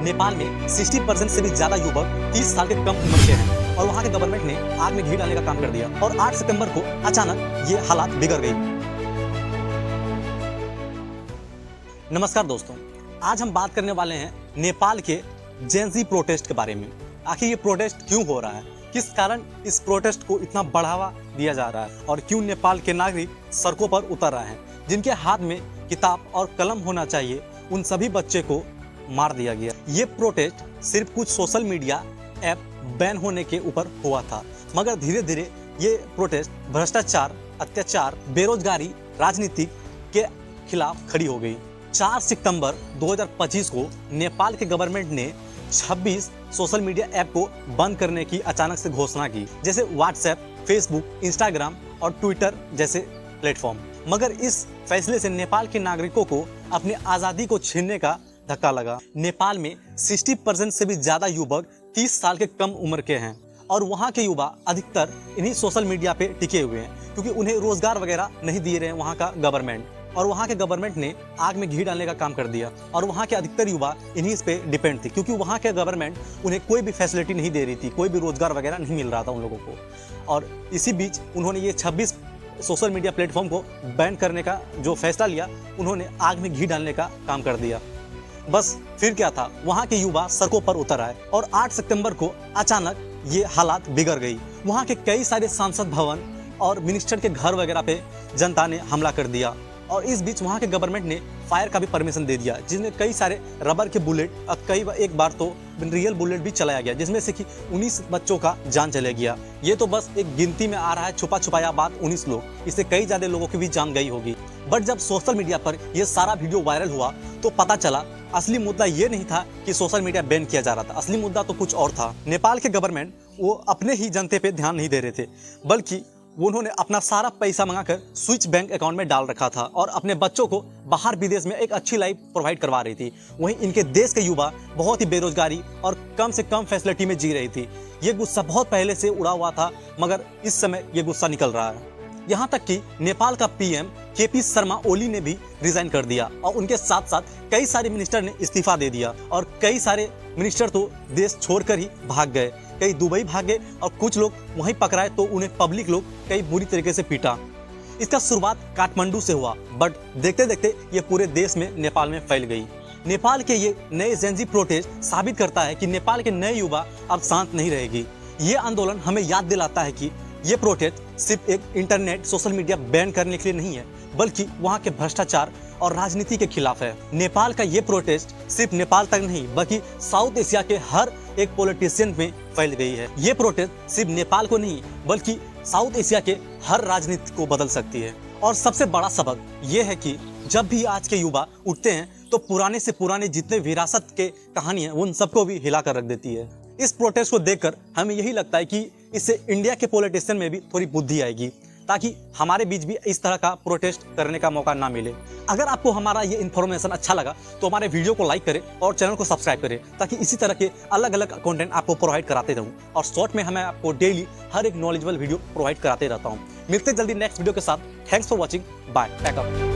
नेपाल में 60% से भी ज्यादा युवक 30 साल के कम उम्र के हैं और वहां के गवर्नमेंट ने आग में घी डालने का काम कर दिया और 8 सितंबर को अचानक ये हालात बिगड़ गई। नमस्कार दोस्तों, आज हम बात करने वाले हैं नेपाल के जेन-ज़ी प्रोटेस्ट के बारे में। आखिर ये प्रोटेस्ट क्यों हो रहा है, किस कारण इस प्रोटेस्ट को इतना बढ़ावा दिया जा रहा है और क्यों नेपाल के नागरिक सड़कों पर उतर रहे हैं। जिनके हाथ में किताब और कलम होना चाहिए उन सभी बच्चे को मार दिया गया। ये प्रोटेस्ट सिर्फ कुछ सोशल मीडिया ऐप बैन होने के ऊपर हुआ था, मगर धीरे धीरे ये प्रोटेस्ट भ्रष्टाचार, अत्याचार, बेरोजगारी, राजनीति के खिलाफ खड़ी हो गई। 4 सितंबर 2025 को नेपाल के गवर्नमेंट ने 26 सोशल मीडिया ऐप को बंद करने की अचानक से घोषणा की, जैसे व्हाट्सएप, फेसबुक, इंस्टाग्राम और ट्विटर जैसे प्लेटफॉर्म। मगर इस फैसले से नेपाल के नागरिकों को अपनी आज़ादी को छीनने का धक्का लगा। नेपाल में 60% से भी ज़्यादा युवक 30 साल के कम उम्र के हैं और वहाँ के युवा अधिकतर इन्हीं सोशल मीडिया पे टिके हुए हैं, क्योंकि उन्हें रोजगार वगैरह नहीं दे रहे हैं वहाँ का गवर्नमेंट। और वहाँ के गवर्नमेंट ने आग में घी डालने का काम कर दिया और वहाँ के अधिकतर युवा इन्हीं पे डिपेंड थे, क्योंकि वहाँ के गवर्नमेंट उन्हें कोई भी फैसिलिटी नहीं दे रही थी, कोई भी रोजगार वगैरह नहीं मिल रहा था उन लोगों को। और इसी बीच उन्होंने ये 26 सोशल मीडिया प्लेटफॉर्म को बैन करने का जो फैसला लिया, उन्होंने आग में घी डालने का काम कर दिया। बस फिर क्या था, वहाँ के युवा सड़कों पर उतर आए और 8 सितंबर को अचानक ये हालात बिगड़ गई। वहाँ के कई सारे सांसद भवन और मिनिस्टर के घर वगैरह पे जनता ने हमला कर दिया और इस बीच वहाँ के गवर्नमेंट ने फायर का भी परमिशन दे दिया, जिसमें कई सारे रबर के बुलेट और एक बार तो रियल बुलेट भी चलाया गया, जिसमें से कि 19 बच्चों का जान चले गया। ये तो बस एक गिनती में आ रहा है, छुपा छुपाया बात 19 लोग, इससे कई ज्यादा लोगों की भी जान गई होगी। बट जब सोशल मीडिया पर यह सारा वीडियो वायरल हुआ तो पता चला असली मुद्दा ये नहीं था कि सोशल मीडिया बैन किया जा रहा था, असली मुद्दा तो कुछ और था। नेपाल के गवर्नमेंट वो अपने ही जनता पे ध्यान नहीं दे रहे थे, बल्कि उन्होंने अपना सारा पैसा मंगाकर स्विच बैंक अकाउंट में डाल रखा था और अपने बच्चों को बाहर विदेश में एक अच्छी लाइफ प्रोवाइड करवा रही थी। वहीं इनके देश के युवा बहुत ही बेरोजगारी और कम से कम फैसिलिटी में जी रही थी। ये गुस्सा बहुत पहले से उड़ा हुआ था, मगर इस समय ये गुस्सा निकल रहा है। यहाँ तक कि नेपाल का पीएम केपी शर्मा ओली ने भी रिजाइन कर दिया और उनके साथ साथ कई सारे मिनिस्टर ने इस्तीफा दे दिया और कई सारे मिनिस्टर तो देश छोड़कर ही भाग गए। कई दुबई भागे और कुछ लोग वहीं पकड़ाए तो उन्हें पब्लिक लोग कई बुरी तरीके से पीटा। इसका शुरुआत काठमांडू से हुआ, बट देखते देखते ये पूरे देश में, नेपाल में फैल गई। नेपाल के ये नए जेन-ज़ी प्रोटेस्ट साबित करता है कि नेपाल के नए युवा अब शांत नहीं रहेगी। ये आंदोलन हमें याद दिलाता है कि ये प्रोटेस्ट सिर्फ एक इंटरनेट सोशल मीडिया बैन करने के लिए नहीं है, बल्कि वहाँ के भ्रष्टाचार और राजनीति के खिलाफ है। नेपाल का ये प्रोटेस्ट सिर्फ नेपाल तक नहीं, बल्कि साउथ एशिया के हर एक पॉलिटिशियन में फैल गई है। ये प्रोटेस्ट सिर्फ नेपाल को नहीं, बल्कि साउथ एशिया के हर राजनीति को बदल सकती है। और सबसे बड़ा सबक ये है कि जब भी आज के युवा उठते हैं तो पुराने से पुराने जितने विरासत के कहानी है उन सबको भी हिला कर रख देती है। इस प्रोटेस्ट को देखकर हमें यही लगता है कि इससे इंडिया के पॉलिटिशियन में भी थोड़ी बुद्धि आएगी, ताकि हमारे बीच भी इस तरह का प्रोटेस्ट करने का मौका ना मिले। अगर आपको हमारा ये इन्फॉर्मेशन अच्छा लगा तो हमारे वीडियो को लाइक करें और चैनल को सब्सक्राइब करें, ताकि इसी तरह के अलग अलग कंटेंट आपको प्रोवाइड कराते रहूं। और शॉर्ट में हमें आपको डेली हर एक नॉलेजेबल वीडियो प्रोवाइड कराते रहता हूं। मिलते जल्दी नेक्स्ट वीडियो के साथ। Thanks for watching, bye, pack up.